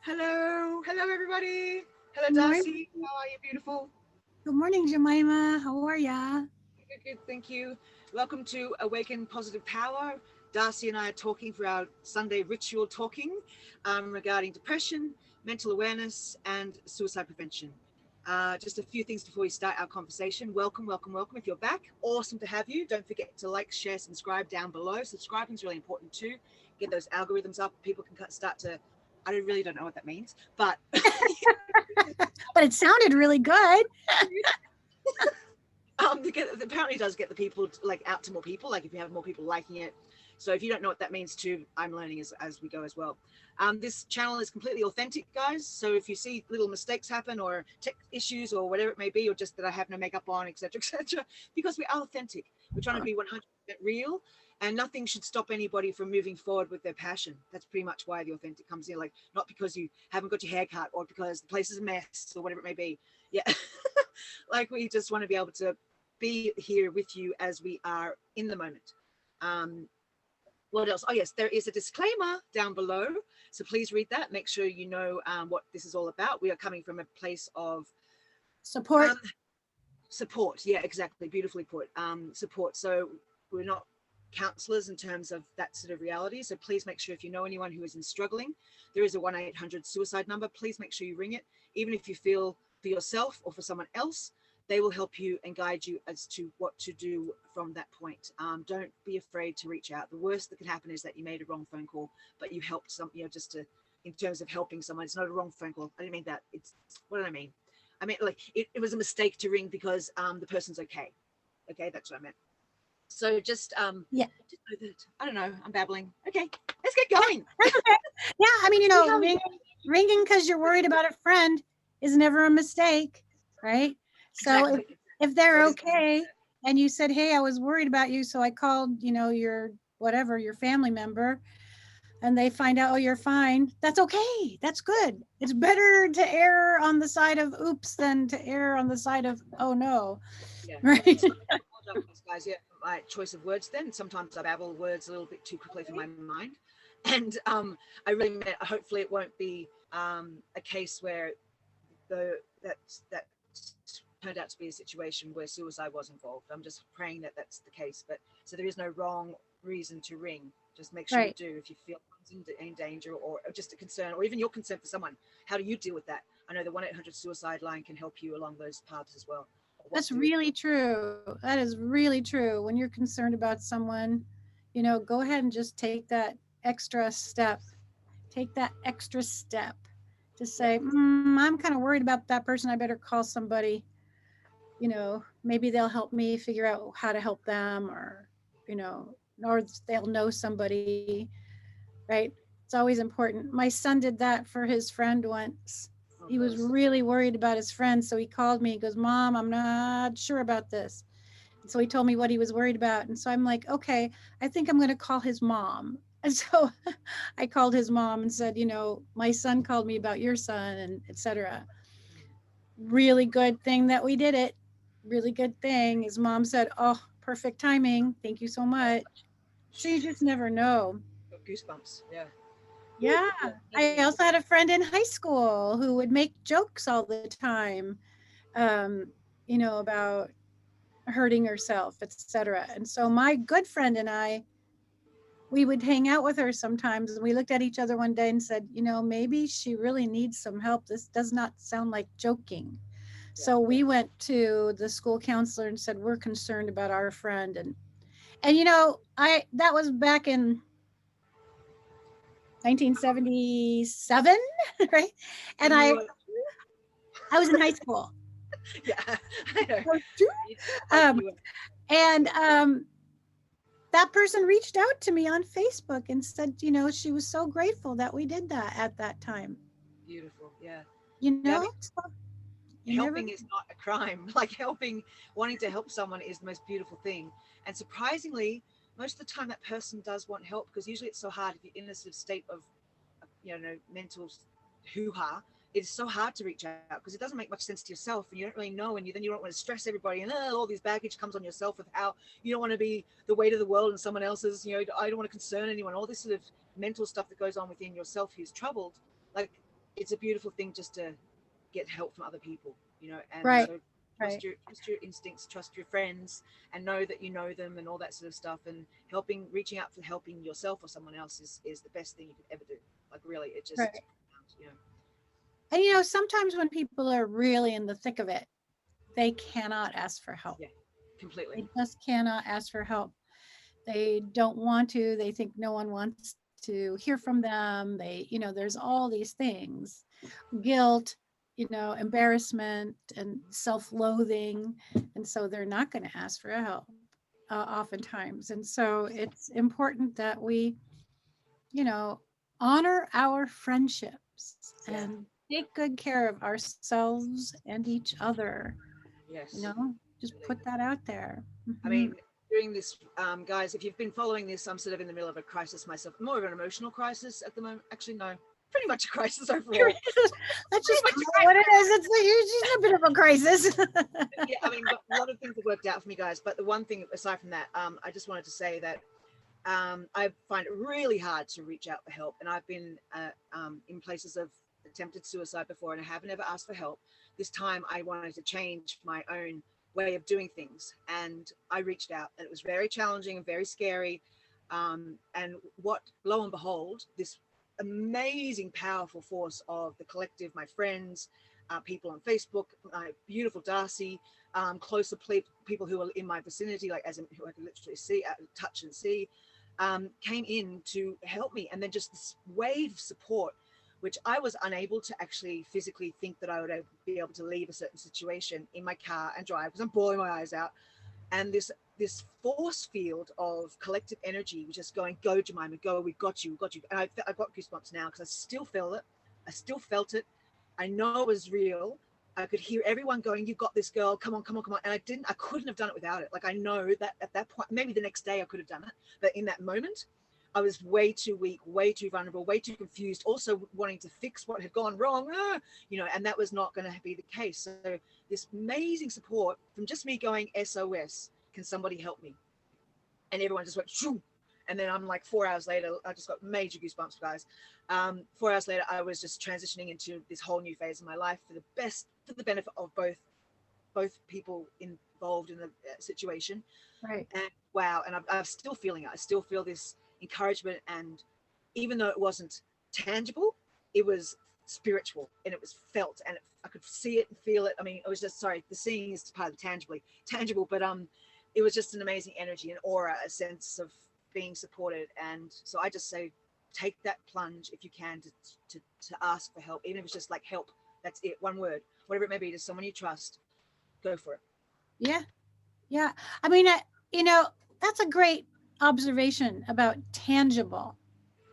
Hello, everybody. Hello, Good morning. Darcy. How are you, beautiful? Good morning, Jemima. How are ya? Good, thank you. Welcome to Awaken Positive Power. Darcy and I are talking for our Sunday ritual talking regarding depression, mental awareness, and suicide prevention. Just a few things before we start our conversation. Welcome. If you're back, awesome to have you. Don't forget to like, share, subscribe down below. Subscribing is really important too. Get those algorithms up. People can start to. I really don't know what that means, but But it sounded really good. apparently does get the people like out to more people, like if you have more people liking it. So if you don't know what that means too, I'm learning as we go as well. This channel is completely authentic, guys, so if you see little mistakes happen or tech issues or whatever it may be, or just that I have no makeup on, etc., because we are authentic, we're trying to be 100% real, and nothing should stop anybody from moving forward with their passion. That's pretty much why the authentic comes in, like not because you haven't got your hair cut or because the place is a mess or whatever it may be. Yeah. Like we just want to be able to be here with you as we are in the moment. Um, what else? Oh, yes, there is a disclaimer down below. So please read that. Make sure you know what this is all about. We are coming from a place of Support. um, support. Yeah, exactly. Beautifully put. Support. So we're not counselors in terms of that sort of reality. So please make sure if you know anyone who is in struggling, there is a 1-800 suicide number. Please make sure you ring it, even if you feel for yourself or for someone else. They will help you and guide you as to what to do from that point. Don't be afraid to reach out. The worst that can happen is that you made a wrong phone call, but you helped some, just to, in terms of helping someone. It's not a wrong phone call. I didn't mean that. It's, what did I mean? I mean, like, it was a mistake to ring because the person's okay. Okay, that's what I meant. So Yeah. just know that, I don't know, I'm babbling. Okay, let's get going. That's okay. Yeah. I mean, Let's get going. ringing because you're worried about a friend is never a mistake, right? So Exactly. if they're That is, okay and you said, "Hey, I was worried about you, so I called, your whatever, your family member," and they find out, "Oh, you're fine." That's okay. That's good. It's better to err on the side of oops than to err on the side of oh no, yeah. right? So I apologize, guys. Yeah, my choice of words. Then sometimes I babble words a little bit too quickly for my mind, and I really meant. Hopefully, it won't be a case where that turned out to be a situation where suicide was involved. I'm just praying that that's the case. But so there is no wrong reason to ring. Just make sure you Right. do if you feel in danger or just a concern or even your concern for someone. How do you deal with that? I know the 1-800 suicide line can help you along those paths as well. Of what That's to do. really true. That is really true. When you're concerned about someone, go ahead and just take that extra step. Take that extra step to Yeah, say, I'm kind of worried about that person. I better call somebody. Maybe they'll help me figure out how to help them, you know, or they'll know somebody, right? It's always important. My son did that for his friend once. oh, He was bless. really worried about his friend, so he called me. He goes, "Mom, I'm not sure about this." And so he told me what he was worried about. And so I'm like, okay, I think I'm going to call his mom. And so I called his mom and said, my son called me about your son and etc. Really good thing that we did it. Really good thing. His mom said, "Oh, perfect timing. Thank you so much." So you just never know. Got goosebumps. Yeah. Woo. Yeah. Yeah. I Definitely. also had a friend in high school who would make jokes all the time, um, about hurting herself, etc. And so my good friend and I, we would hang out with her sometimes, and we looked at each other one day and said, maybe she really needs some help. This does not sound like joking. Yeah. So we went to the school counselor and said, we're concerned about our friend. And I that was back in 1977, right? And And you I were, I was in high school. yeah, I know. Like Um, you were and that person reached out to me on Facebook and said, she was so grateful that we did that at that time. beautiful. Yeah. You Yeah. I know, mean, so you never. helping is not a crime. Like wanting to help someone is the most beautiful thing. And surprisingly, most of the time that person does want help because usually it's so hard if you're in a sort of state of, mental hoo-ha. It's so hard to reach out because it doesn't make much sense to yourself and you don't really know, and then you don't want to stress everybody, and all these baggage comes on yourself of how you don't want to be the weight of the world and someone else's, I don't want to concern anyone, all this sort of mental stuff that goes on within yourself who's troubled. Like it's a beautiful thing just to get help from other people, you know. And Right. so Right. trust your instincts, trust your friends, and know that you know them and all that sort of stuff. And helping, reaching out for helping yourself or someone else is the best thing you could ever do. Like really, it just, Right. you know. And you know, sometimes when people are really in the thick of it, they cannot ask for help. Yeah, completely. They just cannot ask for help. They don't want to. They think no one wants to hear from them. They, you know, there's all these things, guilt, you know, embarrassment and self-loathing. And so they're not going to ask for help oftentimes. And so it's important that we, you know, honor our friendships Yeah. and take good care of ourselves and each other. You Yes. know, just Really. put that out there. I Hmm. mean, during this, guys, if you've been following this, I'm sort of in the middle of a crisis myself, more of an emotional crisis at the moment. Actually, no, pretty much a crisis overall. Let's Pretty just much call a it what it crisis. is. It's a bit of a crisis. Yeah, I mean, but a lot of things have worked out for me, guys. But the one thing aside from that, I just wanted to say that I find it really hard to reach out for help, and I've been in places of attempted suicide before, and I haven't ever asked for help. This time, I wanted to change my own way of doing things, and I reached out, and it was very challenging and very scary. And what, lo and behold, this amazing, powerful force of the collective, my friends, people on Facebook, my beautiful Darcy, closer people who are in my vicinity, like as in, who I can literally see, touch and see, came in to help me. And then just this wave of support, which I was unable to actually physically think that I would be able to leave a certain situation in my car and drive because I'm bawling my eyes out. And this force field of collective energy was just going, go Jemima, go, we got you, we got you. And I've got goosebumps now because I still feel it. I still felt it. I know it was real. I could hear everyone going, you got this, girl, come on, come on, come on. And I couldn't have done it without it. Like, I know that at that point, maybe the next day I could have done it, but in that moment I was way too weak, way too vulnerable, way too confused, also wanting to fix what had gone wrong, you know, and that was not going to be the case. So this amazing support from just me going SOS, can somebody help me? And everyone just went shoo. And then I'm like 4 hours later, I just got major goosebumps, guys. 4 hours later, I was just transitioning into this whole new phase of my life for the best, for the benefit of both people involved in the situation. Right. And wow, and I'm still feeling it. I still feel this encouragement, and even though it wasn't tangible, it was spiritual and it was felt, and I could see it and feel it. I mean, it was just, sorry, the seeing is part of the tangible, but it was just an amazing energy, an aura, a sense of being supported. And so I just say, take that plunge if you can to ask for help, even if it's just like help. That's it, one word, whatever it may be, to someone you trust. Go for it. Yeah. Yeah. I mean, you know, that's a great observation about tangible,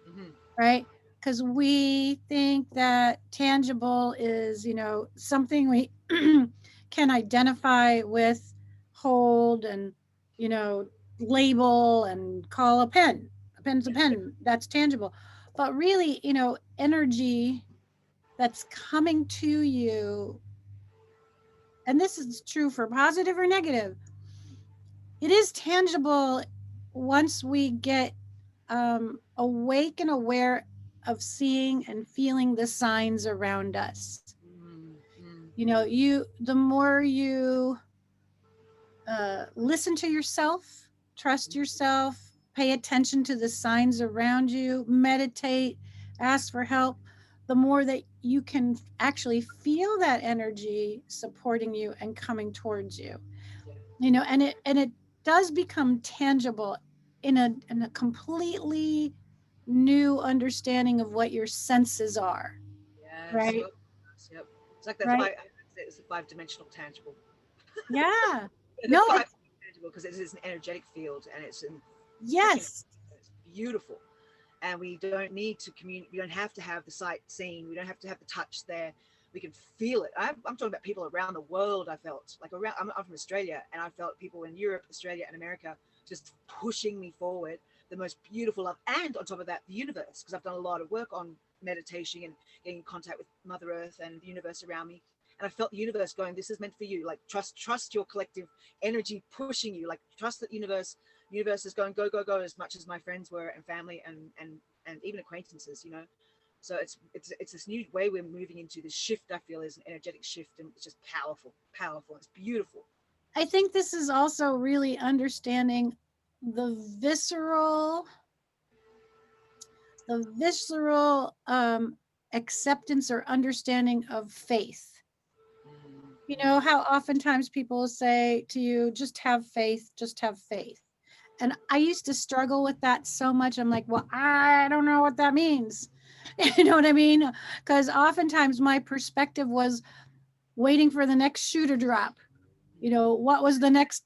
Mm-hmm. right? Because we think that tangible is, you know, something we can identify with, hold, and, you know, label and call a pen. A pen's a Yeah. pen. That's tangible. But really, you know, energy that's coming to you, and this is true for positive or negative, it is tangible once we get awake and aware of seeing and feeling the signs around us. You know, the more you listen to yourself, trust yourself, pay attention to the signs around you, meditate, ask for help, the more that you can actually feel that energy supporting you and coming towards you. Yeah. You know, and it does become tangible in a completely new understanding of what your senses are, Yes. right? Yep. It's like that Right. five. It's a five-dimensional tangible. Yeah. And the No, five it's tangible because it is an energetic field, and it's in freaking. yes. It's beautiful, and we don't need to communicate. We don't have to have the sight seen. We don't have to have the touch there. We can feel it. I'm talking about people around the world. I felt like around. I'm from Australia, and I felt people in Europe, Australia, and America just pushing me forward. The most beautiful love, and on top of that, the universe, because I've done a lot of work on meditation and getting in contact with Mother Earth and the universe around me. And I felt the universe going, this is meant for you. Like, trust your collective energy pushing you. Like, trust that universe is going, go, go, go, as much as my friends were, and family, and even acquaintances, you know. So it's this new way we're moving into. This shift, I feel, is an energetic shift, and it's just powerful. It's beautiful. I think this is also really understanding the visceral, the visceral acceptance or understanding of faith. You know how oftentimes people say to you, just have faith, just have faith. And I used to struggle with that so much. I'm like, well, I don't know what that means. You know what I mean? Because oftentimes my perspective was waiting for the next shoe to drop. You know, what was the next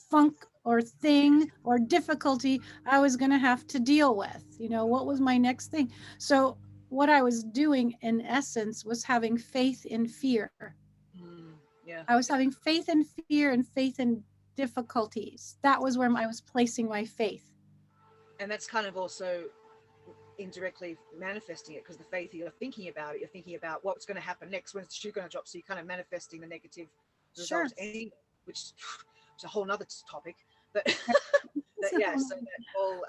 funk or thing or difficulty I was going to have to deal with? You know, what was my next thing? So, what I was doing in essence was having faith in fear. Yeah. I was having faith in fear and faith in difficulties. That was where I was placing my faith. And that's kind of also indirectly manifesting it, because the faith, you're thinking about it, you're thinking about what's going to happen next, when's the shoe going to drop, so you're kind of manifesting the negative Sure. result anyway, which is a whole nother topic. But but yeah, so that whole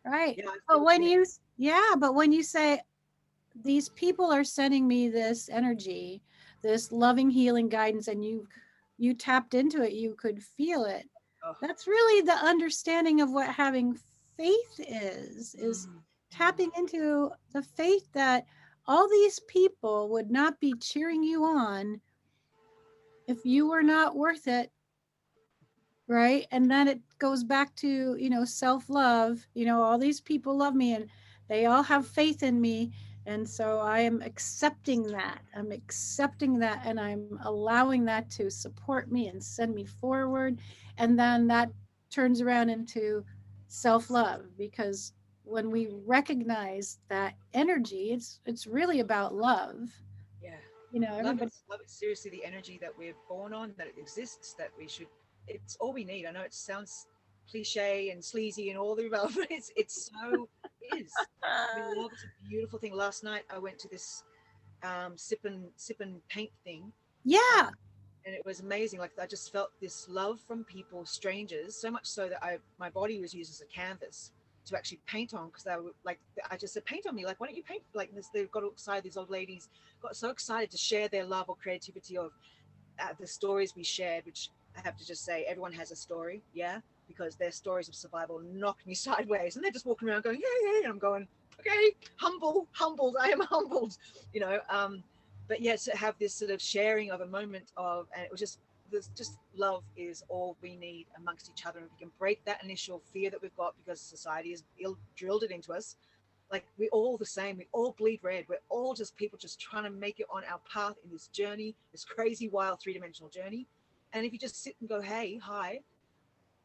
right. yeah, But when you, yeah, but when you say these people are sending me this energy, this loving healing guidance, and you tapped into it, you could feel it. oh, That's really the understanding of what having faith is tapping into the faith that all these people would not be cheering you on if you were not worth it, right? And then it goes back to, you know, self-love. You know, all these people love me and they all have faith in me, and so I am accepting that. I'm accepting that, and I'm allowing that to support me and send me forward. And then that turns around into self-love, because when we recognize that energy, it's really about love. yeah, You know, everybody. love it seriously, the energy that we're born on, that it exists, that we should, it's all we need. I know it sounds cliche and sleazy and all the above, but it's so is. I mean, love is a beautiful thing. Last night I went to this sip and paint thing, Yeah. um, and it was amazing. Like, I just felt this love from people, strangers, so much so that my body was used as a canvas to actually paint on, because they were like, I just said, paint on me. Like, why don't you paint? Like this, they got excited. These old ladies got so excited to share their love or creativity of the stories we shared, which I have to just say, everyone has a story, yeah, because their stories of survival knocked me sideways, and they're just walking around going, yeah, and I'm going, okay, humbled, I am humbled, you know. But yeah, to have this sort of sharing of a moment of, and it was just this, just love is all we need amongst each other, and we can break that initial fear that we've got because society has drilled it into us. Like, we're all the same, we all bleed red, we're all just people just trying to make it on our path in this journey, this crazy wild three-dimensional journey. And if you just sit and go, hey, hi,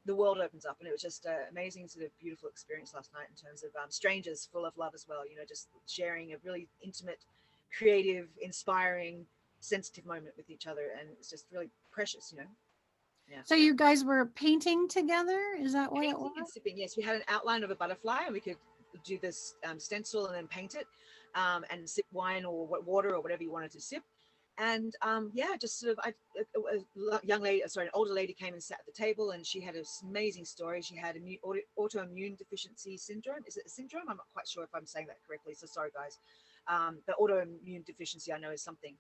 the world opens up. And it was just an amazing sort of beautiful experience last night, in terms of strangers full of love as well, you know, just sharing a really intimate, creative, inspiring, sensitive moment with each other, and it's just really precious, you know. Yeah. So you guys were painting together? Is that what it Painting and was? sipping, yes. We had an outline of a butterfly, and we could do this stencil and then paint it, and sip wine or water or whatever you wanted to sip. And yeah, just sort of, a young lady, sorry, an older lady came and sat at the table, and she had this amazing story. She had autoimmune deficiency syndrome. Is it a syndrome? I'm not quite sure if I'm saying that correctly, so sorry, guys. But autoimmune deficiency, I know, is something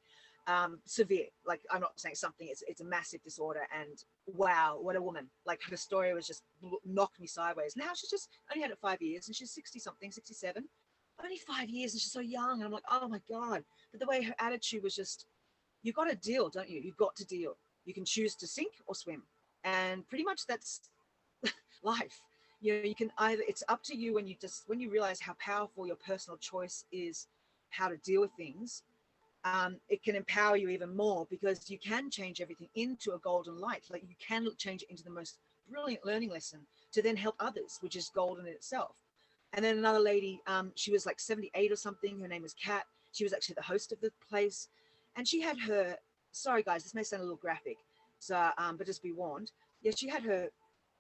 severe. Like, I'm not saying something, it's a massive disorder. And wow, what a woman. Like, her story was just knocked me sideways. Now she's just only had it 5 years, and she's 60 something, 67, only 5 years, and she's so young. And I'm like, oh my God. But the way her attitude was just, you got to deal, don't you? You've got to deal. You can choose to sink or swim, and pretty much that's life. You know, you can either, it's up to you. When you realize how powerful your personal choice is, how to deal with things, it can empower you even more, because you can change everything into a golden light. Like, you can change it into the most brilliant learning lesson to then help others, which is golden in itself. And then another lady, she was like 78 or something. Her name was Kat. She was actually the host of the place, and she had her. Sorry, guys, this may sound a little graphic, so but just be warned. Yeah, she had her.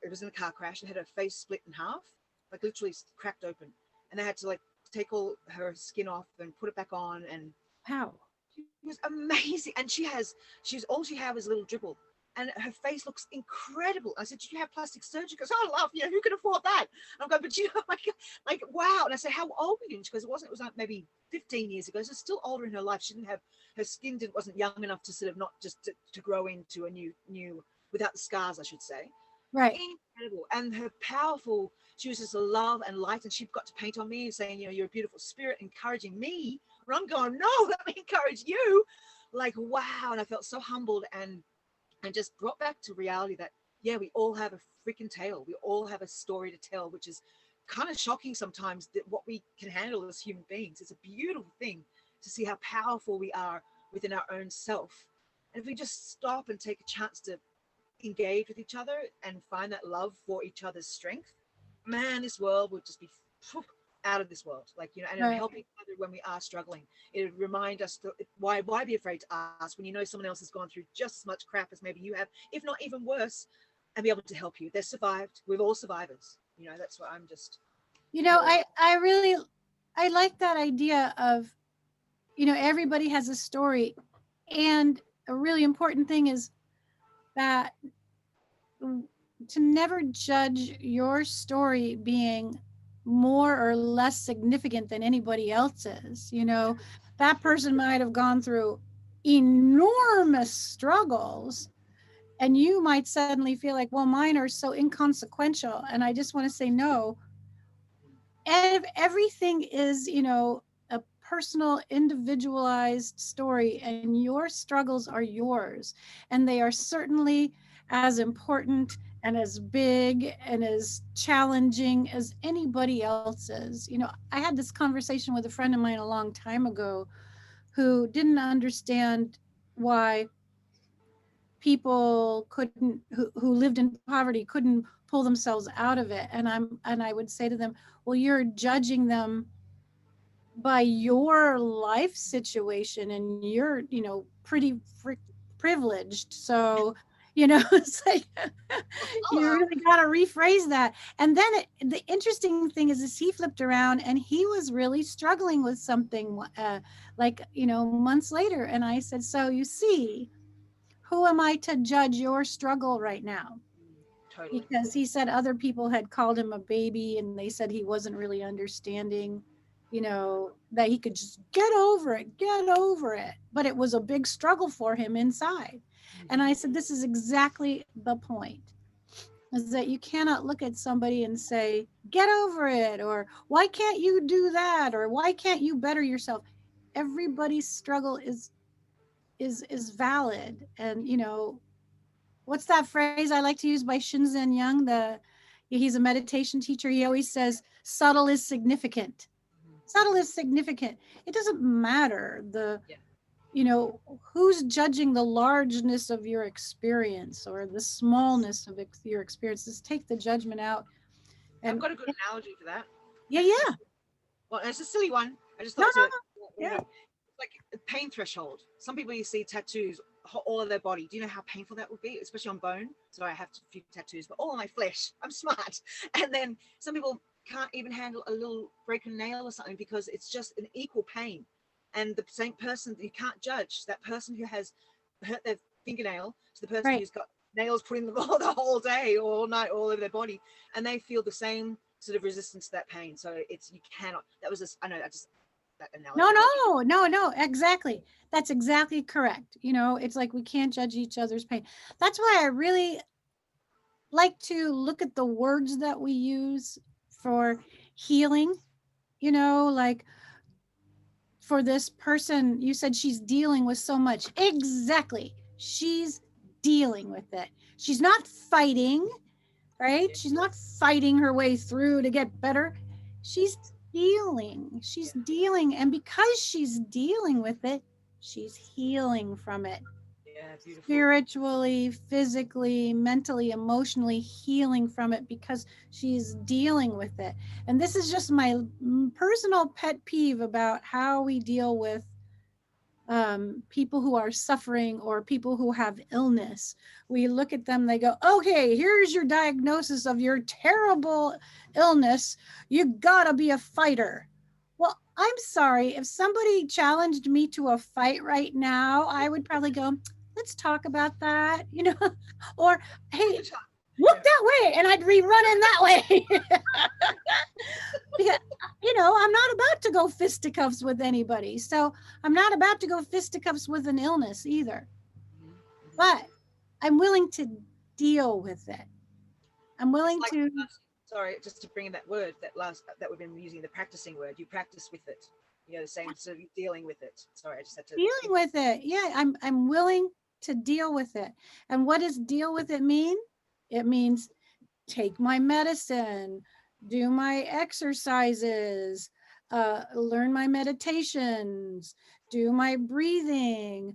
It was in a car crash, and had her face split in half, like literally cracked open, and they had to like take all her skin off and put it back on, and Wow. she was amazing. And she's all she had was a little dribble, and her face looks incredible. I said, did you have plastic surgery? She goes, oh, love, you know, who can afford that? And I'm going, but you know, like, wow. And I said, how old were you? And she goes, it was like maybe 15 years ago. So still older in her life. She didn't have, her skin wasn't young enough to sort of not just to grow into a new, without the scars, I should say. Right. Incredible. And her powerful, she was just a love and light, and she got to paint on me saying, you know, you're a beautiful spirit, encouraging me. And I'm going, no, let me encourage you. Like, wow. And I felt so humbled and just brought back to reality that, yeah, we all have a freaking tale. We all have a story to tell, which is kind of shocking sometimes, that what we can handle as human beings. It's a beautiful thing to see how powerful we are within our own self. And if we just stop and take a chance to engage with each other and find that love for each other's strength, man, this world would just be out of this world. Like, you know, and Right. helping each other when we are struggling. It would remind us that why be afraid to ask when you know someone else has gone through just as much crap as maybe you have, if not even worse, and be able to help you. They're survived. We're all survivors. You know, that's what I'm just. You know, I like that idea of, you know, everybody has a story. And a really important thing is that to never judge your story being more or less significant than anybody else's. You know, that person might have gone through enormous struggles, and you might suddenly feel like, well, mine are so inconsequential. And I just want to say, no, everything is, you know, a personal, individualized story, and your struggles are yours. And they are certainly as important and as big and as challenging as anybody else's. You know, I had this conversation with a friend of mine a long time ago who didn't understand why people couldn't, who lived in poverty, couldn't pull themselves out of it. And I would say to them, well, you're judging them by your life situation, and you're, you know, pretty privileged. So, you know, it's like you really got to rephrase that. And then the interesting thing is he flipped around and he was really struggling with something, like, you know, months later. And I said, so you see, who am I to judge your struggle right now? Totally. Because he said other people had called him a baby and they said he wasn't really understanding, you know, that he could just get over it. But it was a big struggle for him inside. And I said, this is exactly the point, is that you cannot look at somebody and say, get over it, or why can't you do that, or why can't you better yourself? Everybody's struggle is valid. And, you know, what's that phrase I like to use by Shinzen Young? He's a meditation teacher. He always says, subtle is significant. Subtle is significant. It doesn't matter you know, who's judging the largeness of your experience or the smallness of your experiences. Take the judgment out. And I've got a good analogy for that. yeah. Well, it's a silly one. I just No, thought no, yeah. yeah. Like a pain threshold. Some people, you see tattoos all of their body. Do you know how painful that would be, especially on bone? So I have a few tattoos, but all on my flesh. I'm smart. And then some people can't even handle a little broken nail or something because it's just an equal pain. And the same person, you can't judge that person who has hurt their fingernail to the person Right. who's got nails put in the whole day or all night all over their body, and they feel the same sort of resistance to that pain. So it's, you cannot. That was just, I know, I just, that analogy. No, exactly. That's exactly correct. You know, it's like we can't judge each other's pain. That's why I really like to look at the words that we use for healing. You know, like for this person, you said she's dealing with so much. Exactly. She's dealing with it. She's not fighting, right? She's not fighting her way through to get better. She's dealing. She's dealing. And because she's dealing with it, she's healing from it. Yeah, beautiful. Spiritually, physically, mentally, emotionally healing from it because she's dealing with it. And this is just my personal pet peeve about how we deal with people who are suffering or people who have illness. We look at them, they go, okay, here's your diagnosis of your terrible illness. You gotta be a fighter. Well, I'm sorry, if somebody challenged me to a fight right now, I would probably go, let's talk about that, or hey, look Yeah. that way, and I'd be running that way. Because, I'm not about to go fisticuffs with anybody. So I'm not about to go fisticuffs with an illness either. Mhm, mhm. But I'm willing to deal with it. I'm It's willing like, to sorry, just to bring in that word that we've been using, the practicing word. You practice with it. The same sort of dealing with it. Sorry, I just had to dealing speak. with it. Yeah, I'm willing to deal with it. And what does deal with it mean? It means take my medicine, do my exercises, learn my meditations, do my breathing,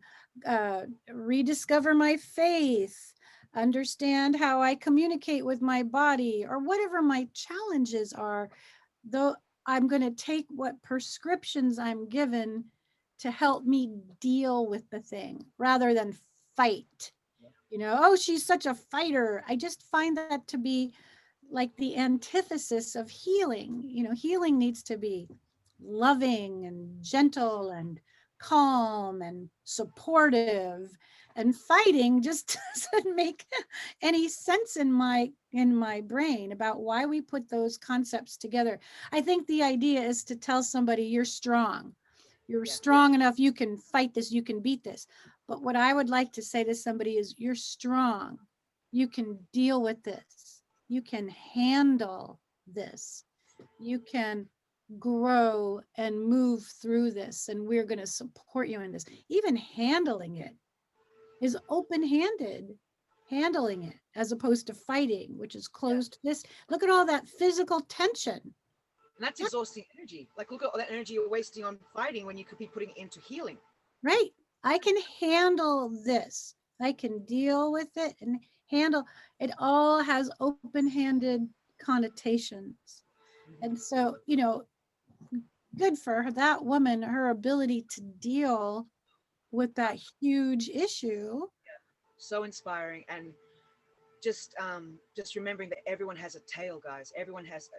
rediscover my faith, understand how I communicate with my body, or whatever my challenges are. Though I'm going to take what prescriptions I'm given to help me deal with the thing rather than fight. Oh, she's such a fighter. I just find that to be like the antithesis of healing. Healing needs to be loving and gentle and calm and supportive, and fighting just doesn't make any sense in my brain about why we put those concepts together. I think the idea is to tell somebody you're strong. You're Yeah. strong enough, you can fight this, you can beat this. But what I would like to say to somebody is you're strong. You can deal with this. You can handle this. You can grow and move through this, and we're going to support you in this. Even handling it is open-handed, handling it as opposed to fighting, which is Yeah. closed fist. Look at all that physical tension. And that's exhausting energy. Like, look at all that energy you're wasting on fighting when you could be putting it into healing. Right. I can handle this. I can deal with it and handle it. All has open-handed connotations. And so, good for that woman, her ability to deal with that huge issue. So inspiring. And just remembering that everyone has a tail, guys. Everyone has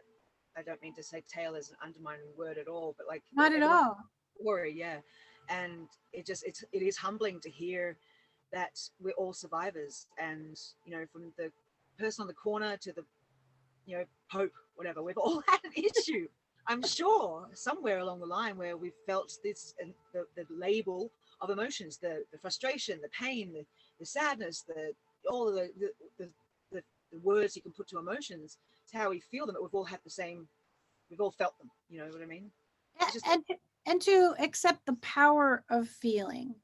I don't mean to say tail as an undermining word at all, but like Not at everyone has all. a story, yeah. And it is humbling to hear that we're all survivors. And from the person on the corner to the Pope, whatever, we've all had an issue. I'm sure somewhere along the line where we've felt this, and the label of emotions, the frustration, the pain, the sadness, the all of the, the the words you can put to emotions. It's how we feel them, but we've all had the same. We've all felt them. You know what I mean? It's just And to accept the power of feeling.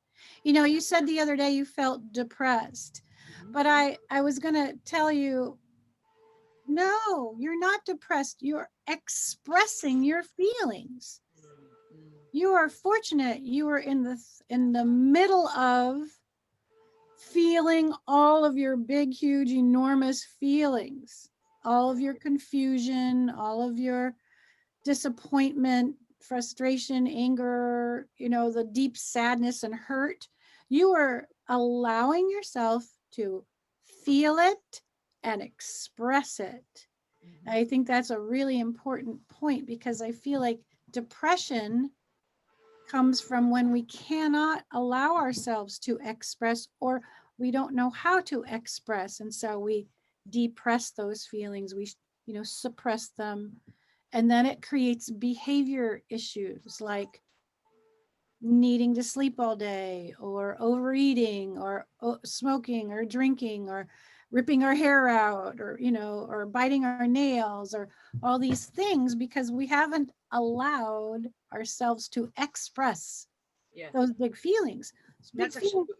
You said the other day you felt depressed, Mhm. but I was going to tell you, no, you're not depressed. You're expressing your feelings. Mm, You are fortunate. You are in the middle of feeling all of your big, huge, enormous feelings, all of your confusion, all of your disappointment, frustration, anger, the deep sadness and hurt. You are allowing yourself to feel it and express it. mhm. I think that's a really important point, because I feel like depression comes from when we cannot allow ourselves to express, or we don't know how to express. And so we depress those feelings, we suppress them, and then it creates behavior issues like needing to sleep all day, or overeating, or smoking, or drinking, or ripping our hair out, or biting our nails, or all these things, because we haven't allowed ourselves to express Yeah, those big feelings. Those and big that's actually feelings. good,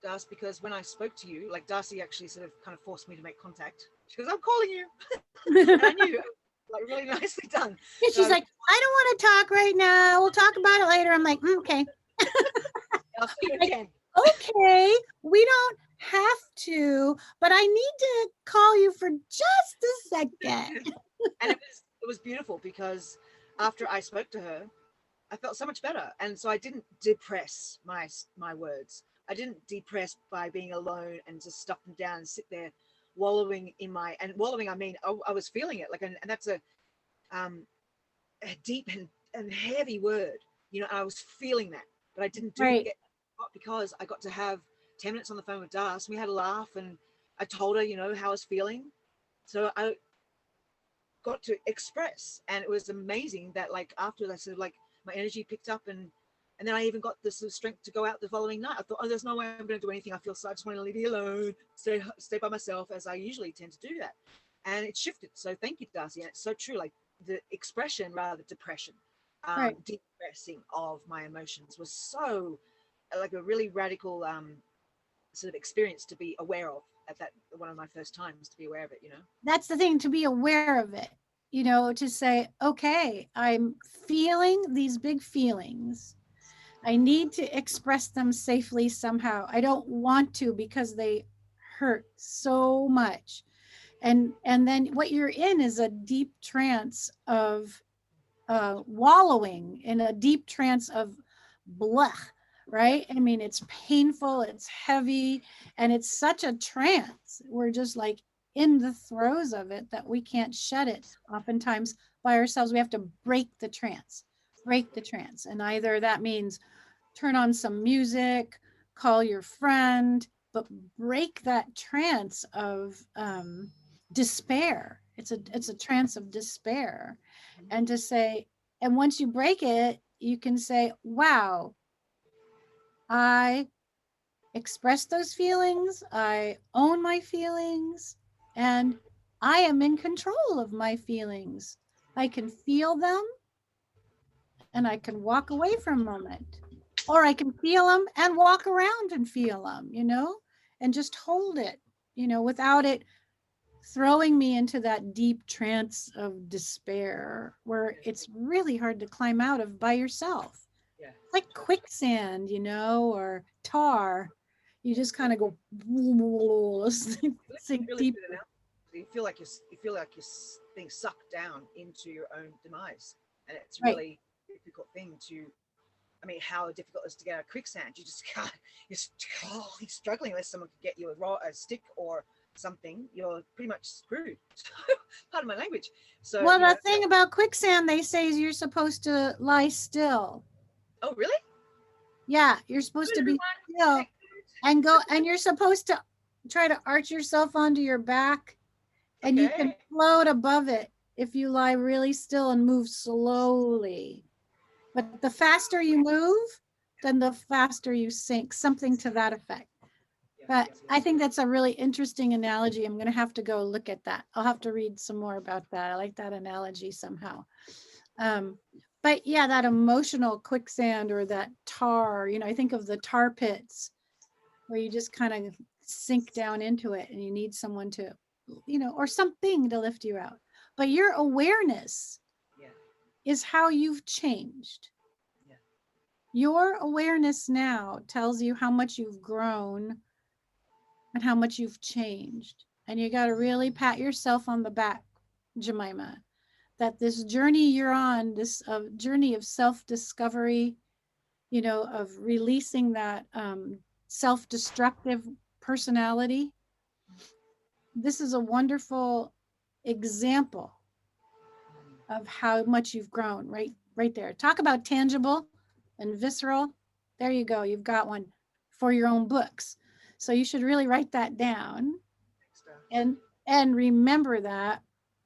Darcy, because when I spoke to you, like Darcy actually sort of kind of forced me to make contact. She goes, "I'm calling you," and I knew, like, really nicely done. And So she's like, I don't want to talk right now. We'll talk about it later. I'm like, okay. I'll see you Like, again. okay, we don't have to, but I need to call you for just a second. And it was beautiful because after I spoke to her, I felt so much better, and so I didn't depress my words. I didn't depress by being alone and just stuff them down and sit there wallowing in my, and wallowing, I mean, I was feeling it, like, and that's um a deep and heavy word, and I was feeling that, but I didn't do Right. get, because I got to have 10 minutes on the phone with Darcy. We had a laugh, and I told her, you know, how I was feeling. So I got to express, and it was amazing that, like, after that, sort of like my energy picked up, and then I even got the sort of strength to go out the following night. I thought, oh, there's no way I'm going to do anything. I feel so, I just want to leave you alone, stay by myself, as I usually tend to do that. And it shifted. So thank you, Darcy. And it's so true. Like, the expression rather than depression, Right. depressing of my emotions was so, like, a really radical sort of experience to be aware of at that, one of my first times to be aware of it, you know. That's the thing, to be aware of it, you know, to say, okay, I'm feeling these big feelings. I need to express them safely somehow. I don't want to because they hurt so much. And then what you're in is a deep trance of wallowing in a deep trance of blah, right? I mean, it's painful, it's heavy, and it's such a trance. We're just like in the throes of it that we can't shut it. Oftentimes by ourselves, we have to break the trance, break the trance. And either that means turn on some music, call your friend, but break that trance of despair. It's a trance of despair. And to say, and once you break it, you can say, wow, I express those feelings, I own my feelings, and I am in control of my feelings. I can feel them and I can walk away for a moment, or I can feel them and walk around and feel them, you know, and just hold it, you know, without it throwing me into that deep trance of despair where it's really hard to climb out of by yourself. Yeah. Like quicksand, you know, or tar. You just kind of go sink Really deep. good analogy. You feel like you're being sucked down into your own demise, and it's Right. really a difficult thing to. I mean, how difficult it is to get out of quicksand. You just can't. You're, you're struggling unless someone could get you a stick or something. You're pretty much screwed. Pardon my language. So, Well, you know. the thing about quicksand, they say is you're supposed to lie still. Oh, really? Yeah, you're supposed Good, to be everyone. still and go, and you're supposed to try to arch yourself onto your back, and you can Okay. float above it if you lie really still and move slowly. But the faster you move, then the faster you sink, something to that effect. Yes, But yes, I yes. think that's a really interesting analogy. I'm going to have to go look at that. I'll have to read some more about that. I like that analogy somehow. Um, but yeah, that emotional quicksand or that tar, you know, I think of the tar pits where you just kind of sink down into it and you need someone to, you know, or something to lift you out. But your awareness Yeah, is how you've changed. yeah. Your awareness now tells you how much you've grown and how much you've changed. And you got to really pat yourself on the back, Jemima, that this journey you're on, this journey of self discovery, you know, of releasing that self destructive personality, this is a wonderful example of how much you've grown, right there. Talk about tangible and visceral. There you go. You've got one for your own books. So you should really write that down Thanks, Dar. and and remember that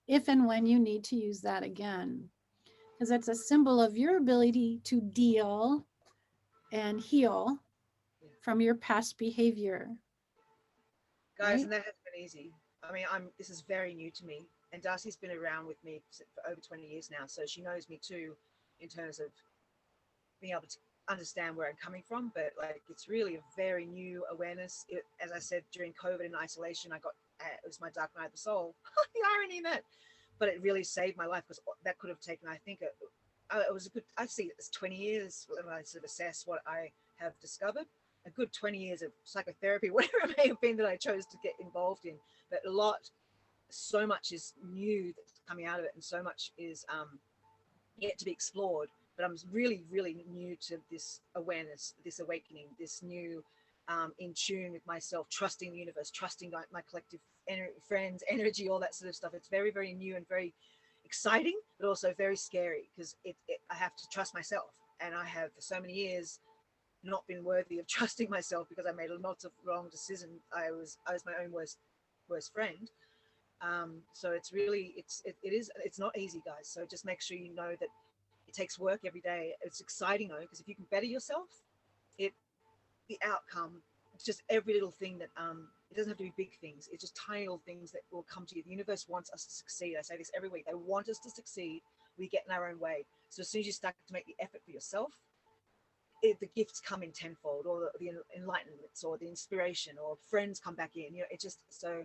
if and when you need to use that again, because it's a symbol of your ability to deal and heal Yeah. from your past behavior, Guys, right? and that has been easy. I mean, this is very new to me, and Darcy's been around with me for over 20 years now, so she knows me too, in terms of being able to understand where I'm coming from. But like, it's really a very new awareness. As I said, during COVID and isolation, it was my dark night of the soul. The irony in that, but it really saved my life because that could have taken, I think, it was a good. I see it as 20 years when I sort of assess what I have discovered. A good 20 years of psychotherapy, whatever it may have been that I chose to get involved in. But so much is new that's coming out of it, and so much is yet to be explored. But I'm really, really new to this awareness, this awakening, this new in tune with myself, trusting the universe, trusting my collective friends, energy, all that sort of stuff. It's very, very new and very exciting, but also very scary because I have to trust myself. And I have for so many years not been worthy of trusting myself because I made lots of wrong decisions. I was my own worst friend. So it's really it's not easy, guys. So just make sure you know that it takes work every day. It's exciting though, because if you can better yourself, it the outcome, it's just every little thing that it doesn't have to be big things. It's just tiny little things that will come to you. The universe wants us to succeed. I say this every week. They want us to succeed. We get in our own way. So as soon as you start to make the effort for yourself, the gifts come in tenfold, or the enlightenments, or the inspiration, or friends come back in. You know, it just so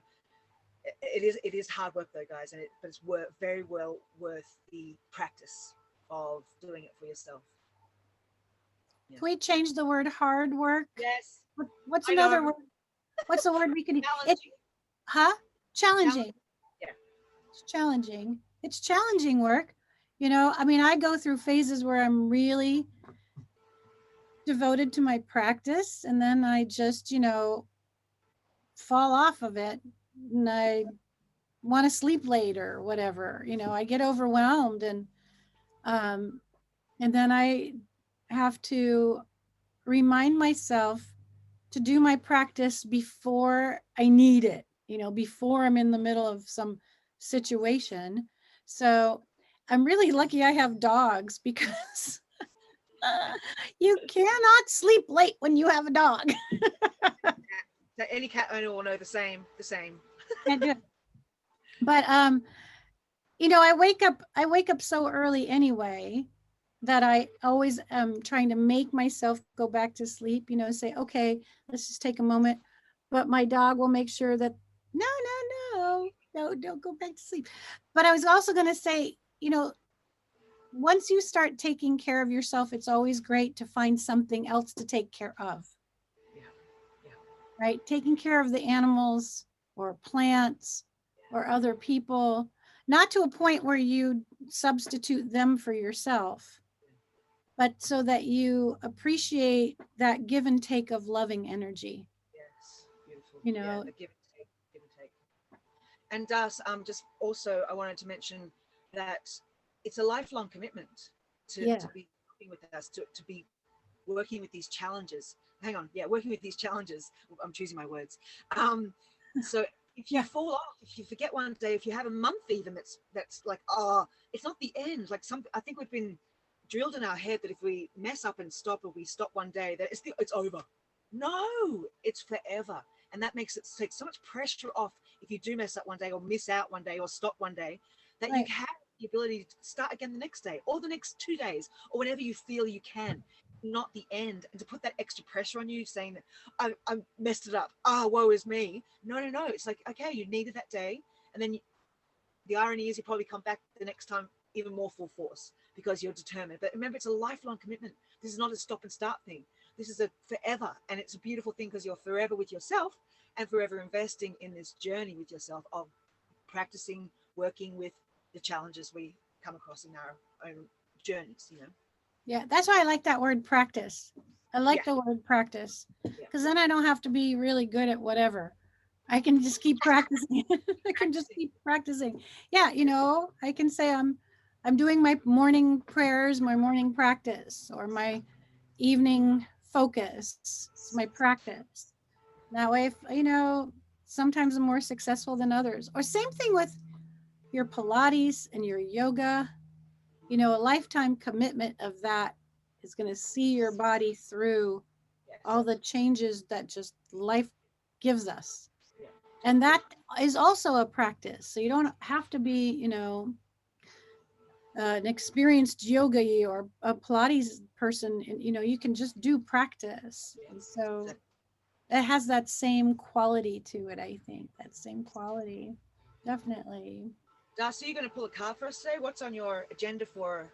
it is hard work though, guys, but it's very well worth the practice of doing it for yourself. Yeah. Can we change the word hard work? Yes. What's another word? What's the word we can use? Challenging. Yeah. It's challenging. It's challenging work. You know, I mean, I go through phases where I'm really devoted to my practice, and then I just, you know, fall off of it, and I want to sleep late or whatever. You know, I get overwhelmed, and then I have to remind myself to do my practice before I need it, you know, before I'm in the middle of some situation. So I'm really lucky I have dogs, because you cannot sleep late when you have a dog. Any cat owner will know the same. But you know, I wake up so early anyway that I always am trying to make myself go back to sleep, you know, say, okay, let's just take a moment. But my dog will make sure that no, don't go back to sleep. But I was also going to say, you know, once you start taking care of yourself, it's always great to find something else to take care of. Yeah. Right? Taking care of the animals or plants or other people, not to a point where you substitute them for yourself, but so that you appreciate that give and take of loving energy. Yes, beautiful. You know, the give and take. And just also, I wanted to mention that it's a lifelong commitment to be working with us, to be working with these challenges. Hang on, working with these challenges. I'm choosing my words. So if you fall off, if you forget one day, if you have a month even that's like, it's not the end. Like I think we've been drilled in our head that if we mess up and stop, or we stop one day, that it's over. No, it's forever. And that makes it take so much pressure off if you do mess up one day, or miss out one day, or stop one day, that you have the ability to start again the next day, or the next 2 days, or whenever you feel you can. Not the end. And to put that extra pressure on you, saying that I messed it up, woe is me. No, it's like, okay, you needed that day, and then the irony is you probably come back the next time even more full force, because you're determined. But remember, it's a lifelong commitment. This is not a stop and start thing. This is a forever, and it's a beautiful thing, because you're forever with yourself, and forever investing in this journey with yourself of practicing, working with the challenges we come across in our own journeys, you know. Yeah, that's why I like that word practice. I like the word practice, because then I don't have to be really good at whatever. I can just keep practicing. I can just keep practicing. Yeah, you know, I can say I'm doing my morning prayers, my morning practice, or my evening focus. It's my practice. That way, if, you know, sometimes I'm more successful than others. Or same thing with your Pilates and your yoga. You know, a lifetime commitment of that is going to see your body through all the changes that just life gives us. And that is also a practice. So you don't have to be, you know, an experienced yogi or a Pilates person. You know, you can just do practice. And so it has that same quality to it, I think. That same quality. Definitely. Darcy, you're going to pull a card for us today. What's on your agenda for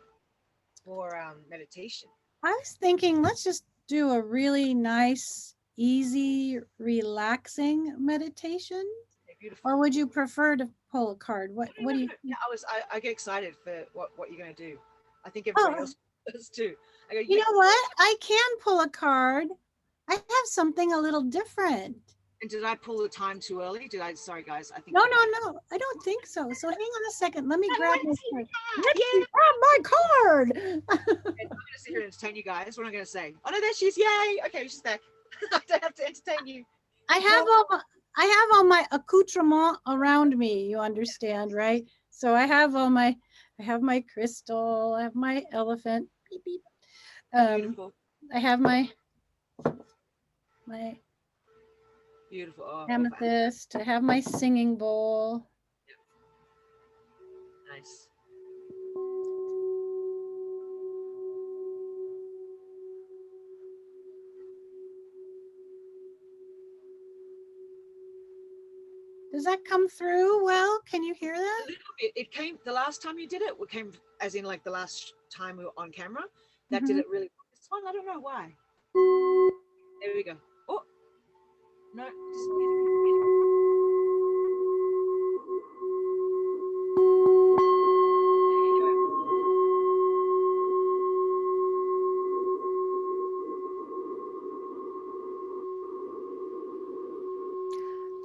meditation? I was thinking, let's just do a really nice, easy, relaxing meditation. Beautiful. Or would you prefer to pull a card? What do you think? Yeah, I get excited for what you're going to do. I think everybody else does too. I go, you know what? I can pull a card. I have something a little different. And did I pull the time too early? Did I? Sorry, guys. I think. No, I don't think so. So hang on a second. Let me grab my card. Let Yeah. me grab my card. I'm going to sit here and entertain you guys. What am I going to say? Oh no, there she is! Yay! Okay, she's back. I don't have to entertain you. I have all my accoutrement around me. You understand, right? So I have my crystal. I have my elephant. Beep beep. Beautiful. I have my Beautiful. Oh, amethyst. I have my singing bowl. nice. Does that come through well? Can you hear that? A little bit. It came the last time you did it. It came as in like the last time we were on camera. That did it really. This one, I don't know why. There we go. Oh no.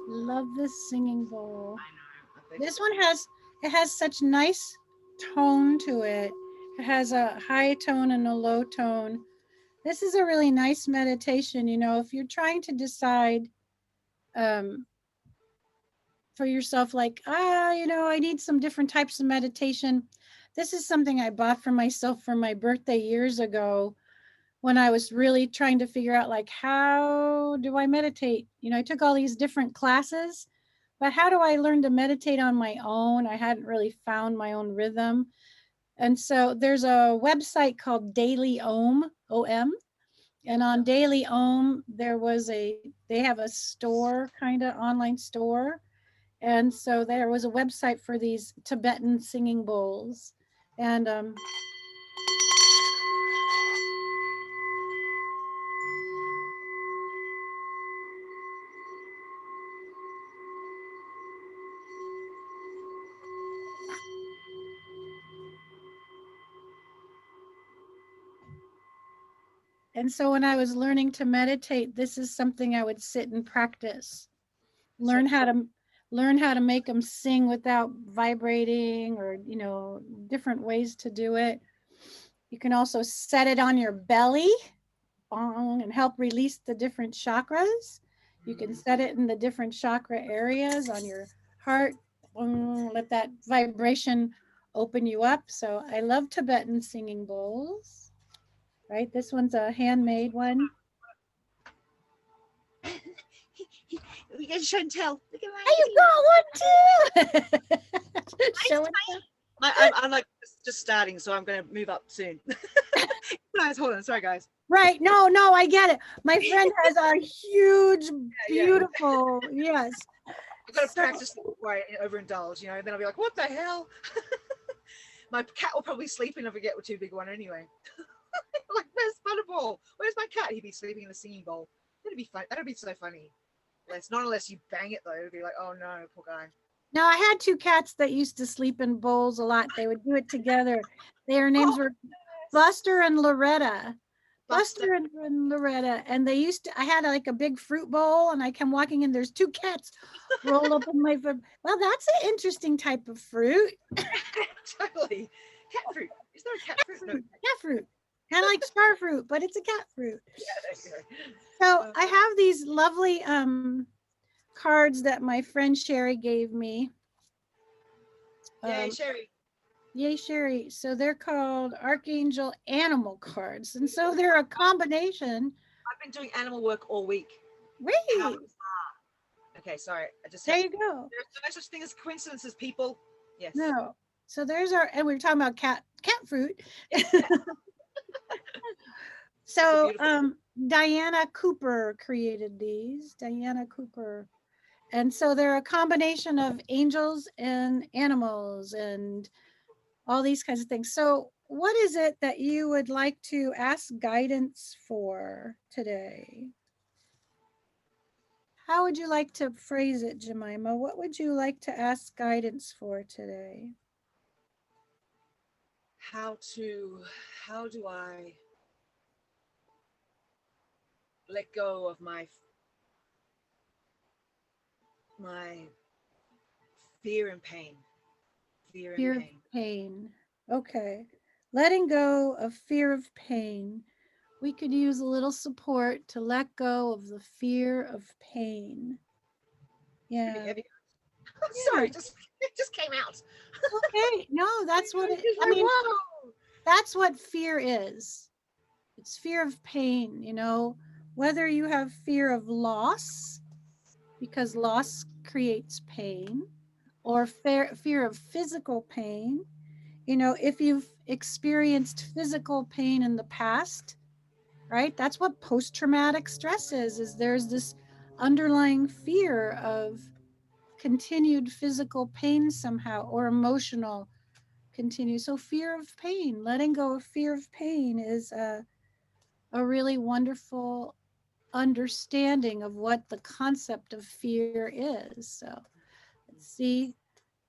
Love this singing bowl. I know. This one has such nice tone to it. It has a high tone and a low tone. This is a really nice meditation. You know, if you're trying to decide for yourself, like, you know, I need some different types of meditation. This is something I bought for myself for my birthday years ago when I was really trying to figure out, like, how do I meditate? You know, I took all these different classes, but how do I learn to meditate on my own? I hadn't really found my own rhythm. And so there's a website called Daily Om, O-M. And on Daily Om, they have a store, kind of online store. And so there was a website for these Tibetan singing bowls. And so when I was learning to meditate, this is something I would sit and practice. Learn how to make them sing without vibrating, or, you know, different ways to do it. You can also set it on your belly and help release the different chakras. You can set it in the different chakra areas on your heart. Let that vibration open you up. So I love Tibetan singing bowls. Right? This one's a handmade one. We can show and tell. Look at Hey, you got one too. Show and tell. I'm like just starting, so I'm going to move up soon. Guys, hold on. Sorry, guys. Right. No, I get it. My friend has a huge, beautiful, yes. I've got to practice before I overindulge, you know, and then I'll be like, what the hell? My cat will probably sleep in if I get a too big one anyway. Like, where's Butterball? Where's my cat? He'd be sleeping in the singing bowl. That'd be fun. That'd be so funny. Not unless you bang it, though. It'd be like, oh no, poor guy. No, I had two cats that used to sleep in bowls a lot. They would do it together. Their names were Buster and Loretta. Buster and Loretta. And they used to, I had like a big fruit bowl, and I come walking in, there's two cats rolled up in my foot. Well, that's an interesting type of fruit. Totally. Cat fruit. Is there a cat fruit? No. Cat fruit. Kind of like star fruit, but it's a cat fruit. Yeah, there you go. So I have these lovely cards that my friend Sherry gave me. Yay, Sherry. Yay, Sherry. So they're called Archangel Animal cards. And so they're a combination. I've been doing animal work all week. Really? Okay, sorry. There you go. There's no such thing as coincidences, people. Yes. No. So there's and we were talking about cat fruit. So Diana Cooper created these. Diana Cooper. And so they're a combination of angels and animals and all these kinds of things. So what is it that you would like to ask guidance for today? How would you like to phrase it, Jemima? What would you like to ask guidance for today? How do I let go of my my fear and pain. Fear and Fear of pain. pain. Okay. Letting go of fear of pain. We could use a little support to let go of the fear of pain. It's pretty Yeah. heavy. I'm Yeah. sorry, just it just came out. Okay. No, that's what it, It's I like, mean, whoa. that's what fear is. It's fear of pain, whether you have fear of loss, because loss creates pain, or fear of physical pain. If you've experienced physical pain in the past, right? That's what post-traumatic stress is there's this underlying fear of continued physical pain somehow, or emotional continue. So fear of pain, letting go of fear of pain is a really wonderful understanding of what the concept of fear is. So let's see.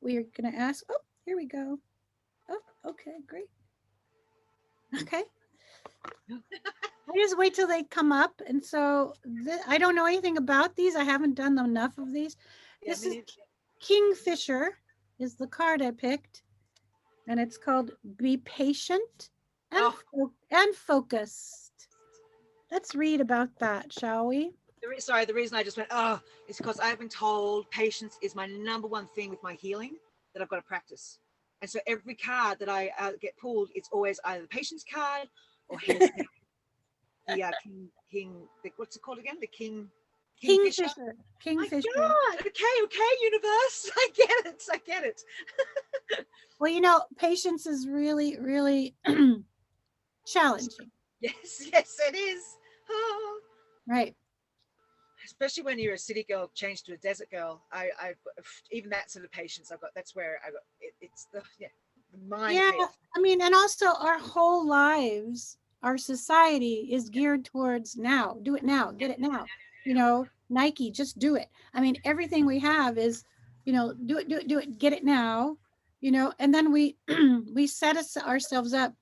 We are going to ask. Oh, here we go. Oh, okay, great. Okay. I just wait till they come up. And so I don't know anything about these. I haven't done enough of these. Yeah, This is minute. Kingfisher is the card I picked. And it's called Be Patient and, Oh, and Focused. Let's read about that, shall we? sorry. The reason I just went is because I've been told patience is my number one thing with my healing that I've got to practice. And so every card that I get pulled, it's always either the patience card or hands down the what's it called again? The Kingfisher. Kingfisher. My Kingfisher. God. Okay, universe. I get it. I get it. Well, patience is really, really challenging, Yes, yes, it is. Oh. right? Especially when you're a city girl changed to a desert girl. I even that sort of patience I've got. That's where I got it, it's the the mind Yeah, chaos. I mean, and also our whole lives, our society is geared towards now. Do it now, get it now. Nike, just do it. I mean, everything we have is, do it, do it, do it, get it now. And then we we set ourselves up.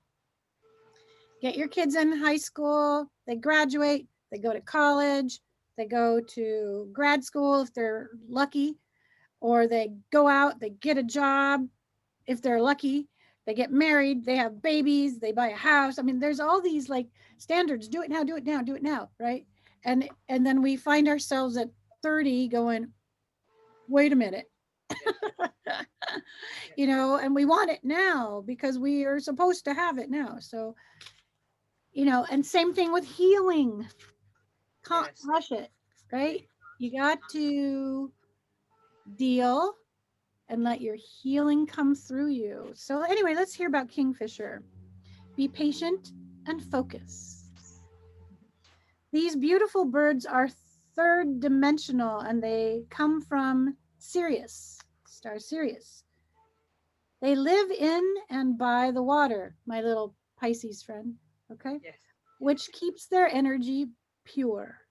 Get your kids in high school, they graduate, they go to college, they go to grad school if they're lucky, or they go out, they get a job if they're lucky, they get married, they have babies, they buy a house. I mean, there's all these like standards. Do it now, do it now, do it now, right? And then we find ourselves at 30 going, wait a minute. And we want it now because we are supposed to have it now. So, and same thing with healing. Can't Yes. rush it, right? You got to deal and let your healing come through you. So, anyway, let's hear about Kingfisher. Be patient and focus. These beautiful birds are third dimensional and they come from Sirius, star Sirius. They live in and by the water, my little Pisces friend, okay? Yes. Which keeps their energy pure.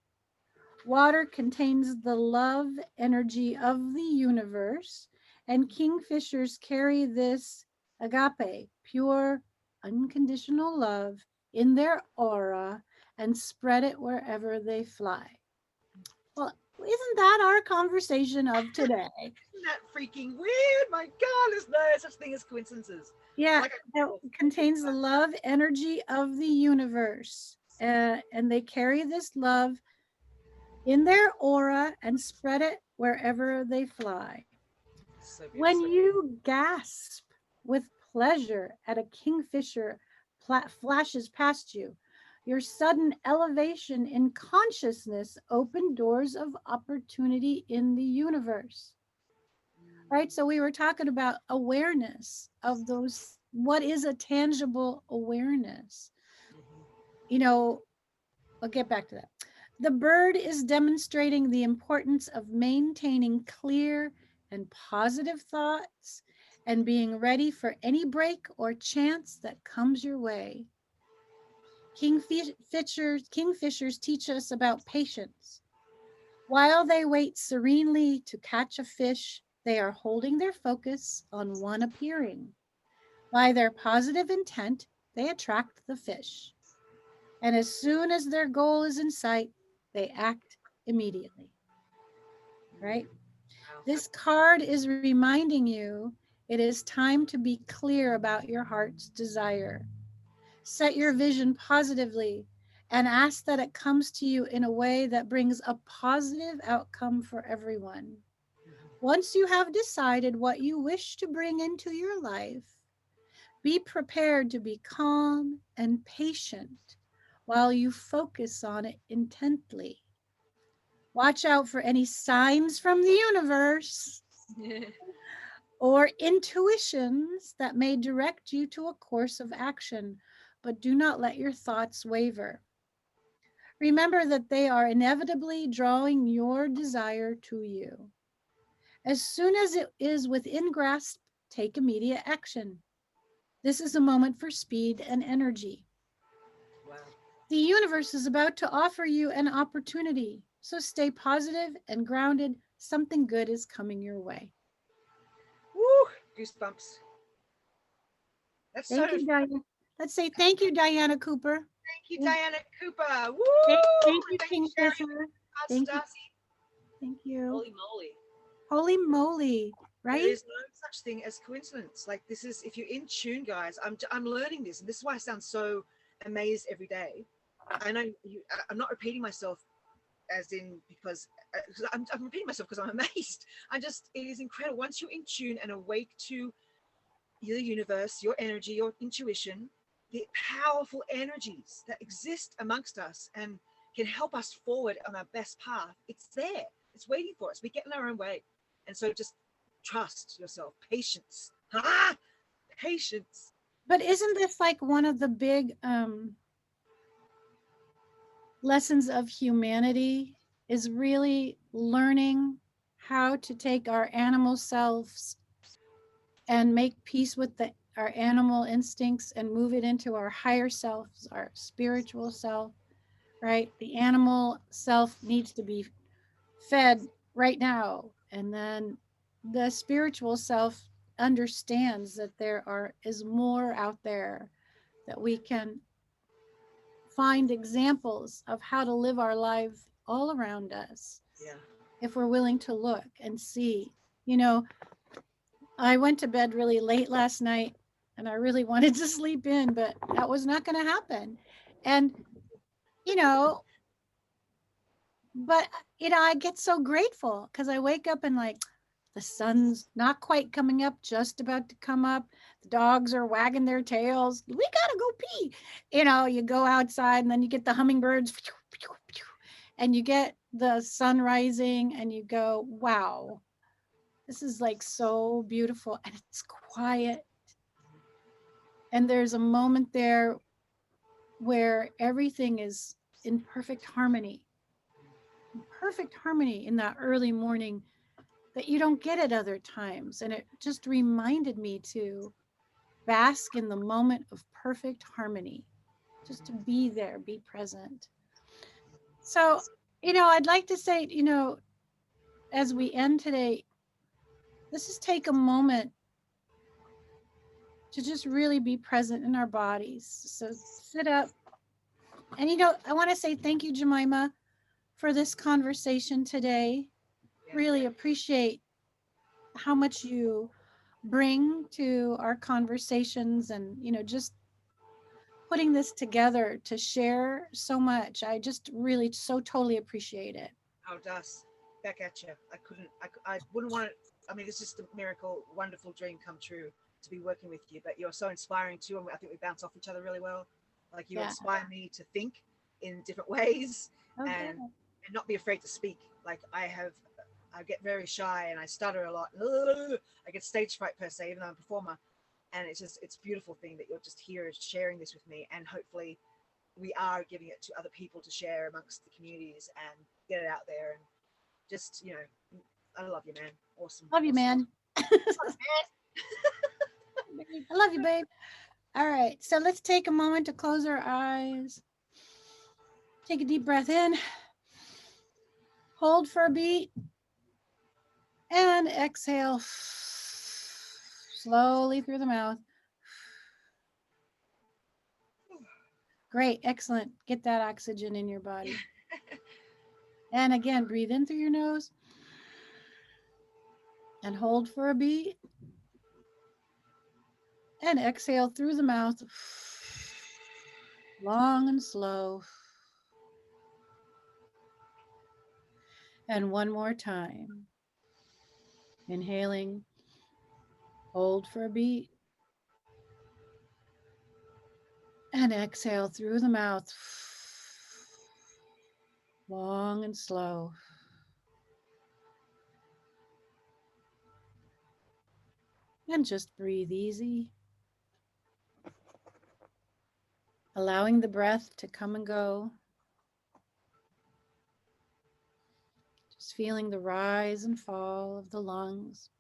Water contains the love energy of the universe, and kingfishers carry this agape, pure, unconditional love in their aura and spread it wherever they fly. Well, isn't that our conversation of today? Isn't that freaking weird? My God, there's no such thing as coincidences. Yeah, Like it contains the love energy of the universe. And they carry this love in their aura and spread it wherever they fly. so When beautiful. you gasp with pleasure at a kingfisher flashes past you, your sudden elevation in consciousness opened doors of opportunity in the universe. Right? So we were talking about awareness of those. What is a tangible awareness? You know, I'll get back to that. The bird is demonstrating the importance of maintaining clear and positive thoughts and being ready for any break or chance that comes your way. Kingfishers teach us about patience. While they wait serenely to catch a fish, they are holding their focus on one appearing. By their positive intent, they attract the fish. And as soon as their goal is in sight, they act immediately. Right? This card is reminding you it is time to be clear about your heart's desire. Set your vision positively and ask that it comes to you in a way that brings a positive outcome for everyone. Once you have decided what you wish to bring into your life, be prepared to be calm and patient while you focus on it intently. Watch out for any signs from the universe or intuitions that may direct you to a course of action, but do not let your thoughts waver. Remember that they are inevitably drawing your desire to you. As soon as it is within grasp, take immediate action. This is a moment for speed and energy. Wow. The universe is about to offer you an opportunity, so stay positive and grounded. Something good is coming your way. Woo! Goosebumps. That's so. Thank you, Diana. Let's say thank you, Diana Cooper. Thank you, Diana Cooper. Woo! Thank you, Thank you, Kingfisher. Sherry. Thank you. Darcy. Thank you. Holy moly. Holy moly, There right? is no such thing as coincidence. Like, this is, if you're in tune, guys. I'm learning this, and this is why I sound so amazed every day. I know I'm not repeating myself, as in because I'm repeating myself because I'm amazed. It is incredible once you're in tune and awake to your universe, your energy, your intuition, the powerful energies that exist amongst us and can help us forward on our best path. It's there. It's waiting for us. We get in our own way. And so just trust yourself. Patience. Patience. But isn't this like one of the big lessons of humanity is really learning how to take our animal selves and make peace with our animal instincts and move it into our higher selves, our spiritual self, right? The animal self needs to be fed right now. And then the spiritual self understands that is more out there, that we can find examples of how to live our life all around us. Yeah. If we're willing to look and see. You know, I went to bed really late last night and I really wanted to sleep in, but that was not going to happen. And, you know, but, I get so grateful because I wake up and like, the sun's not quite coming up, just about to come up. The dogs are wagging their tails. We got to go pee. You go outside and then you get the hummingbirds and you get the sun rising and you go, wow, this is like so beautiful and it's quiet. And there's a moment there where everything is in perfect harmony in that early morning that you don't get at other times. And it just reminded me to bask in the moment of perfect harmony, just to be there, be present. So, I'd like to say, as we end today, let's just take a moment to just really be present in our bodies. So sit up. And, I want to say thank you, Jemima, for this conversation today. Yeah. Really appreciate how much you bring to our conversations and, just putting this together to share so much. I just really so totally appreciate it. Oh, Das, back at you. I wouldn't want it. I mean, it's just a miracle, wonderful dream come true to be working with you. But you're so inspiring too. And I think we bounce off each other really well. Like, you inspire me to think in different ways and not be afraid to speak. Like, I get very shy and I stutter a lot. I get stage fright per se, even though I'm a performer. And it's a beautiful thing that you're just here sharing this with me. And hopefully we are giving it to other people to share amongst the communities and get it out there. And just, I love you, man. Awesome. Love you, man. I love you, babe. All right. So let's take a moment to close our eyes. Take a deep breath in. Hold for a beat. And exhale slowly through the mouth. Great. Excellent. Get that oxygen in your body. And again, breathe in through your nose. And hold for a beat. And exhale through the mouth. Long and slow. And one more time. Inhaling. Hold for a beat. And exhale through the mouth. Long and slow. And just breathe easy. Allowing the breath to come and go. Just feeling the rise and fall of the lungs.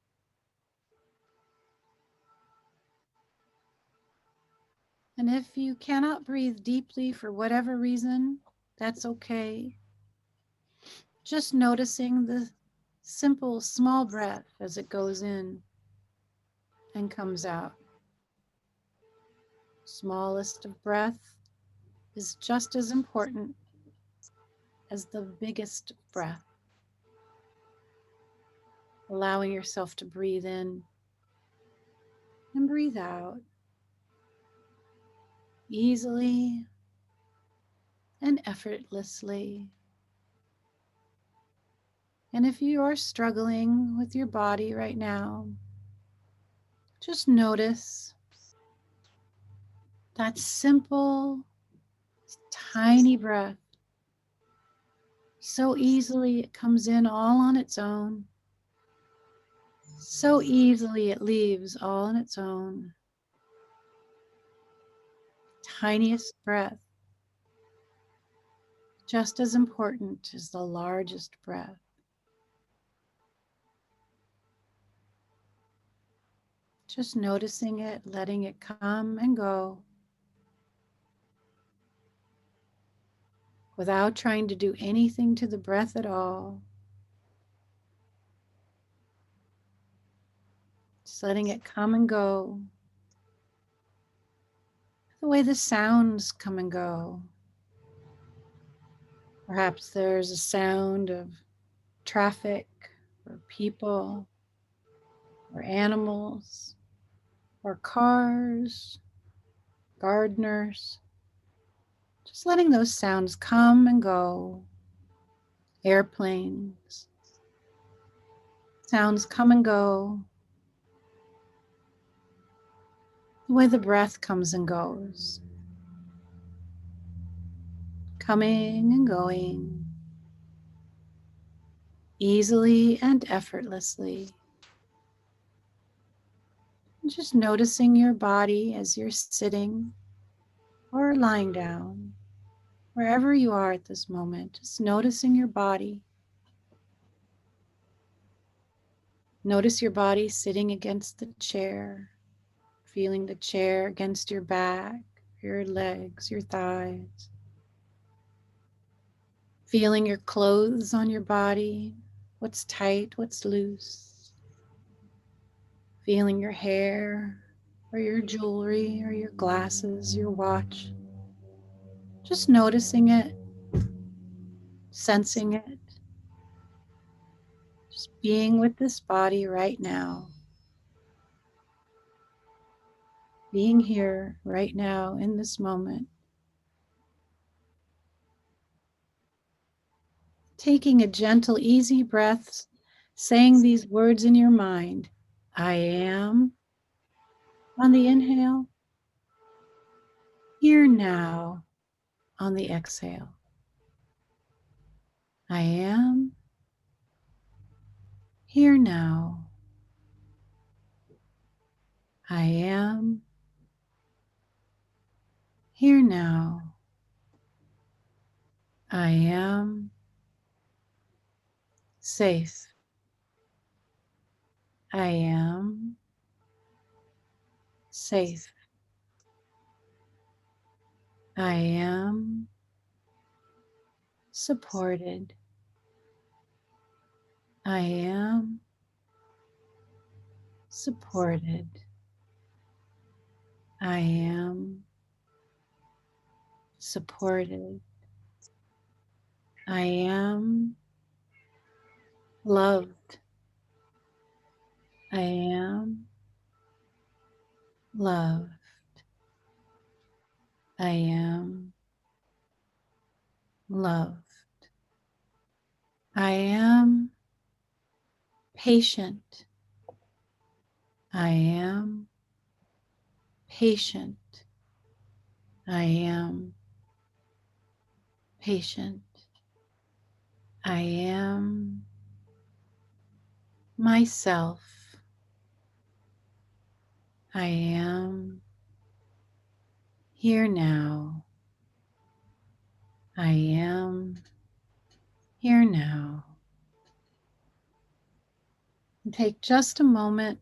And if you cannot breathe deeply for whatever reason, that's okay. Just noticing the simple, small breath as it goes in and comes out. Smallest of breath is just as important as the biggest breath. Allowing yourself to breathe in and breathe out easily and effortlessly. And if you are struggling with your body right now, just notice that simple, tiny breath. So easily it comes in all on its own. So easily it leaves all on its own. Tiniest breath, just as important as the largest breath. Just noticing it, letting it come and go without trying to do anything to the breath at all. Just letting it come and go. The way the sounds come and go. Perhaps there's a sound of traffic or people or animals or cars, gardeners. Just letting those sounds come and go. Airplanes. Sounds come and go. The way the breath comes and goes. Coming and going. Easily and effortlessly. And just noticing your body as you're sitting or lying down. Wherever you are at this moment, just noticing your body. Notice your body sitting against the chair, feeling the chair against your back, your legs, your thighs. Feeling your clothes on your body, what's tight, what's loose. Feeling your hair or your jewelry or your glasses, your watch. Just noticing it, sensing it. Just being with this body right now. Being here right now in this moment. Taking a gentle, easy breath, saying these words in your mind. I am, on the inhale. Here now, on the exhale. I am, here now. I am, here now. I am safe. I am safe. I am supported. I am supported. I am supported. I am loved. I am loved. I am loved. I am patient. I am patient. I am patient. I am myself. I am here now. I am here now. And take just a moment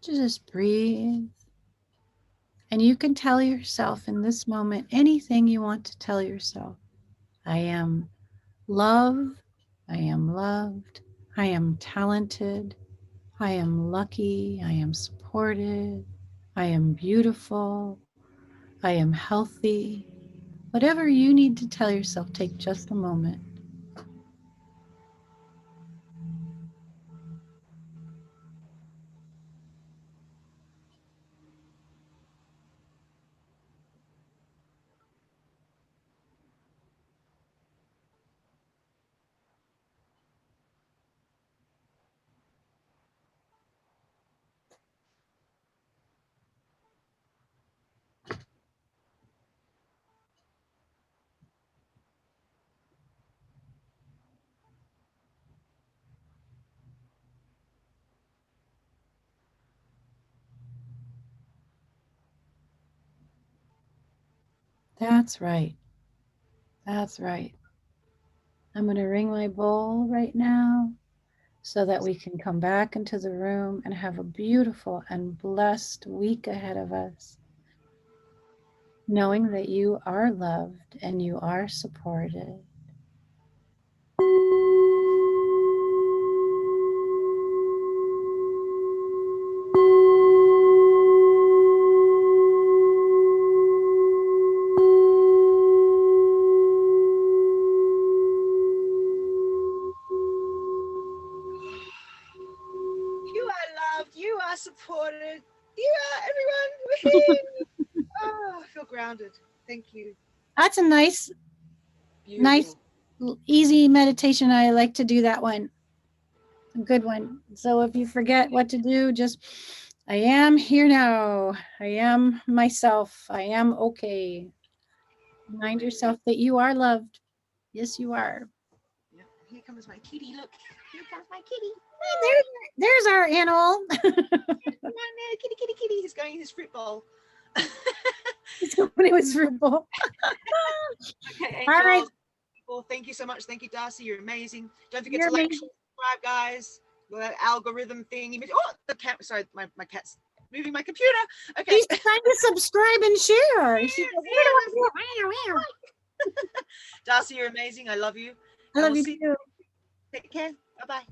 to just breathe. And you can tell yourself in this moment anything you want to tell yourself. I am loved. I am loved. I am talented. I am lucky. I am supported. I am beautiful. I am healthy. Whatever you need to tell yourself, take just a moment. That's right. That's right. I'm going to ring my bowl right now so that we can come back into the room and have a beautiful and blessed week ahead of us, knowing that you are loved and you are supported. You are loved. You are supported. You are everyone. Woohoo! Oh, I feel grounded. Thank you. That's a nice, Beautiful. easy meditation. I like to do that one. A good one. So if you forget what to do, just, I am here now. I am myself. I am okay. Remind yourself that you are loved. Yes, you are. Yeah. Here comes my kitty. Look. Here comes my kitty. Hey, there's our animal. Kitty, kitty, kitty. He's going in his fruit bowl. Somebody was fruit bowl. Okay, All right. Well, thank you so much. Thank you, Darcy. You're amazing. Don't forget You're to like, amazing. subscribe, guys. The algorithm thing. Oh, the cat. Sorry, my cat's moving my computer. Okay. She's trying to subscribe and share. Darcy, you're amazing. I love you. I love you too. Take care. Bye-bye.